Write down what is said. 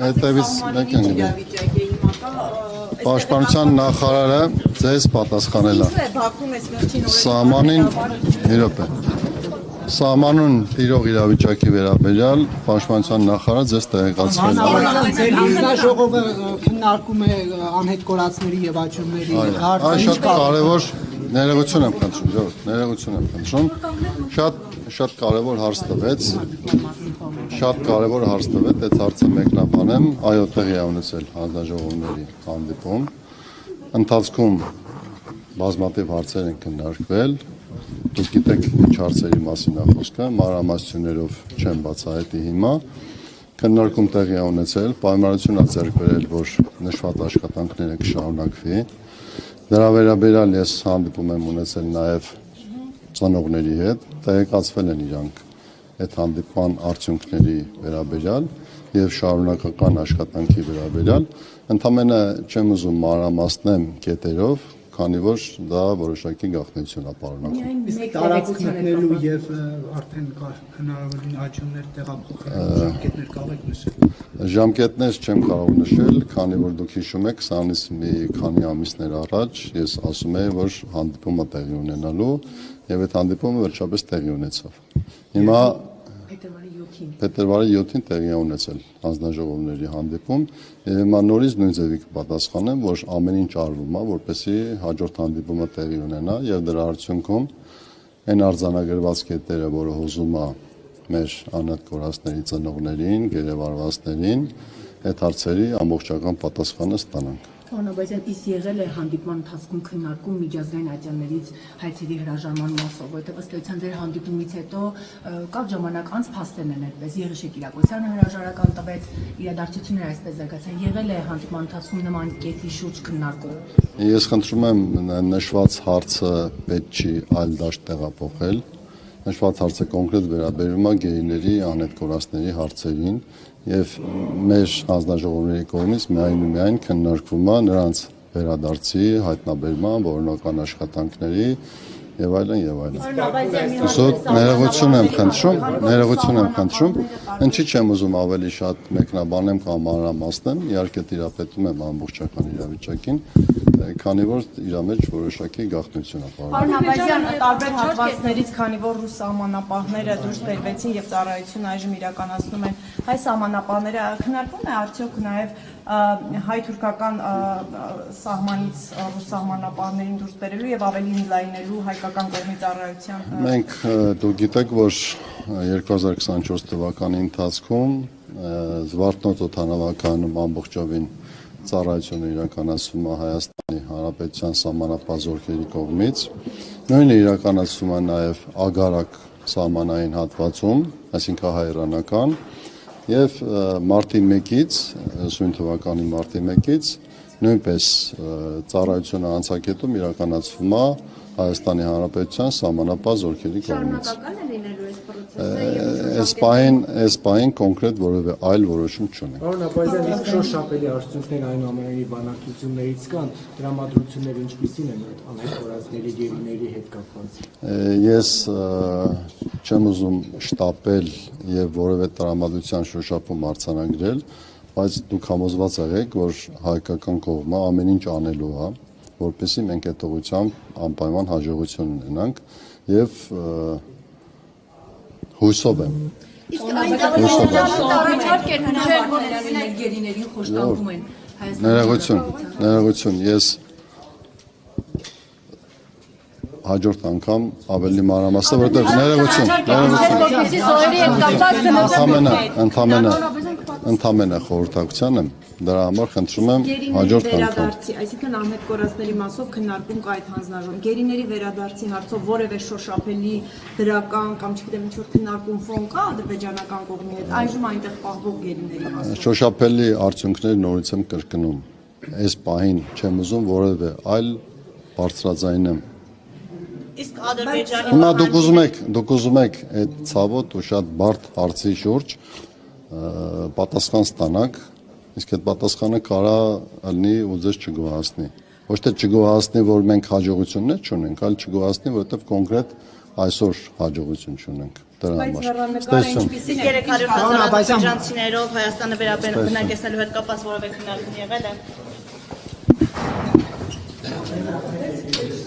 հետևից մեկ են Պաշտպանության նախարարը ձեզ պատասխանել է։ Սահմանին Սահմանուն տիրող իրավիճակի վերաբերյալ Պաշտպանության նախարարը ձեզ տեղեկացվել է։ Ձեր հանձնաժողովը քննարկում է անհետ կորածների եւ աճումների Այս շատ կարևոր ներողություն եմ խնդրում, ներողություն եմ խնդրում։ Շատ կարևոր հարց տվեց։ Շատ կարևոր հարց տվեց, այդ հարցը մեկնաբանեմ, այո, տեղի է ունեցել հանձնաժողովների հանդիպում։ Ընթացքում բազմաթիվ հարցեր են քննարկվել։ Դուք գիտեք ինչ հարցերի մասին է խոսքը, մանրամասնություններով չեմ բացահայտի հիմա։ Քննարկում տեղի է ունեցել, պայմանավորություն է ձեռք բերել, որ նշված աշխատանքները կշարունակվի։ Դրա վերաբերյալ ես հանդիպում եմ ունեցել նաև ծնողների հետ, տեղեկացվել են իրանք այդ հանդիպման արդյունքների վերաբերյալ եւ շարունակական աշխատանքի վերաբերյալ ընդամենը չեմ ուզում մանրամասնեմ կետերով, քանի որ դա որոշակի գաղտնիություն է պարունակում։ Իսկ տարածքներու եւ արդեն հնարավորին աճումներ տեղափոխել ժամկետներ կարող եք նշել։ Ժամկետներ չեմ կարող նշել, քանի որ դուք հիշում եք, սրանից մի քանի ամիսներ առաջ ես ասում եի, որ հանդիպումը տեղի ունենալու եւ այդ հանդիպումը վերջապես տեղի ունեցավ։ Հիմա փետրվարի 7-ին տեղի է ունեցել հանձնաժողովների հանդիպում եւ հիմա նորից նույն ձևի կպատասխանեմ, որ ամեն ինչ արվում է, որպեսզի հաջորդ հանդիպումը տեղի ունենա եւ դրա արդյունքում այն արձանագրված կետերը, որը հուզում է մեր անհատ կորածների ծնողներին, գերեվարվածներին, այդ հարցերի ամբողջական պատասխանը ստանանք։ Պարոն իսկ եղել է հանդիպման ընթացքում քննարկում միջազգային ատյաններից հայցերի հրաժարման մասով, որովհետև ըստ էության ձեր հանդիպումից հետո կարճ ժամանակ անց փաստերն են այդպես Եղիշեկ Կիրակոսյանը հրաժարական տվեց, իրադարձությունները այսպես զարգացան։ Եղել է հանդիպման ընթացքում նման կետի շուրջ քննարկում։ Ես խնդրում եմ նշված հարցը պետք չի այլ դաշտ տեղափոխել։ Նշված հարցը կոնկրետ վերաբերում է գերիների անհետ կորածների հարցերին եւ մեր հանձնաժողովների կողմից միայն քննարկվում է նրանց վերադարձի, հայտնաբերման, որոնական աշխատանքների եւ այլն եւ այլն։ Ներողություն եմ խնդրում, ինչի՞ չեմ ուզում ավելի շատ մեկնաբանեմ կամ մանրամասնեմ, իհարկե տիրապետում եմ ամբողջական իրավիճակին, քանի որ իր մեջ որոշակի գաղտնիություն է պարունակում։ Պարոն Աբազյան, տարբեր հատվածներից, քանի որ ռուս սահմանապահները դուրս բերվեցին եւ ծառայություն այժմ իրականացնում են հայ սահմանապահները, քննարկվում է արդյոք նաեւ հայ-թուրքական սահմանից ռուս սահմանապահներին դուրս բերելու եւ ավելի ընդլայնելու հայկական կողմի ծառայության։ Մենք դուք գիտեք, որ 2024 թվականի ընթացքում Զվարթնոց օդանավակայանում ամբողջովին ծառայությունը իրականացվում է Հայաստանի Հանրապետության սահմանապահ զորքերի կողմից։ Նույնը իրականացվում է նաև Ագարակ սահմանային հատվածում, այսինքն հայ-իրանական, եւ մարտի 1-ից, սույն թվականի մարտի 1-ից նույնպես ծառայությունը անցակետում իրականացվում է Հայաստանի Հանրապետության սահմանապահ զորքերի կողմից։ Այս պահին կոնկրետ որևէ այլ որոշում չունենք։ Պարոն Աբազյան, իսկ շոշափելի արդյունքներ այնուամենայնիվ բանակցություններից կան, տրամադրությունները ինչպիսին են անհետ կորածների գերիների հետ կապված։ Ես չեմ ուզում շտապել եւ որևէ տրամադրության շոշափում արձանագրել, բայց դուք համոզված եղեք, որ հայկական կողմը ամեն ինչ անելու է, որպեսզի մենք այդ ուղղությամբ անպայման հաջողություն ունենանք եւ հույսով եմ։ Ներողություն, ես հաջորդ անգամ ավելի մանրամասն, որովհետև ընդամենը խորհրդակցության եմ, դրա համար խնդրում եմ հաջորդ անգամ։ Այսինքն անհետ կորածների մասով քննարկում կա այդ հանձնաժողովը։ Գերիների վերադարձի հարցով որևէ շոշափելի դրական կամ չգիտեմ ինչ որ քննարկում ֆոն կա ադրբեջանական կողմի հետ, այժմ այնտեղ պահվող գերիների մասով։ Շոշափելի արդյունքներ նորից եմ կրկնում։ Այս պահին չեմ ուզում որևէ այլ բարձրաձայնեմ։ Իսկ Ադրբեջանի Հիմա դուք ուզում եք այդ ցավոտ ու շատ բարդ հարցի շուրջ պատասխան ստանաք, իսկ այդ պատասխանը կարա լինի ու ձեզ չգոհացնի։ Ոչ թե չգոհացնի, որ մենք հաջողություններ չունենք, այլ չգոհացնի, որովհետև կոնկրետ այսօր հաջողություն չունենք։ դրա Բայց համար։ հեռանկարը Ստեսում։ ինչպիսին է 300,000 ադրբեջանցիներով Հայաստանը վերաբնակեցնելու հետ կապված որևէ քննարկում եղել է։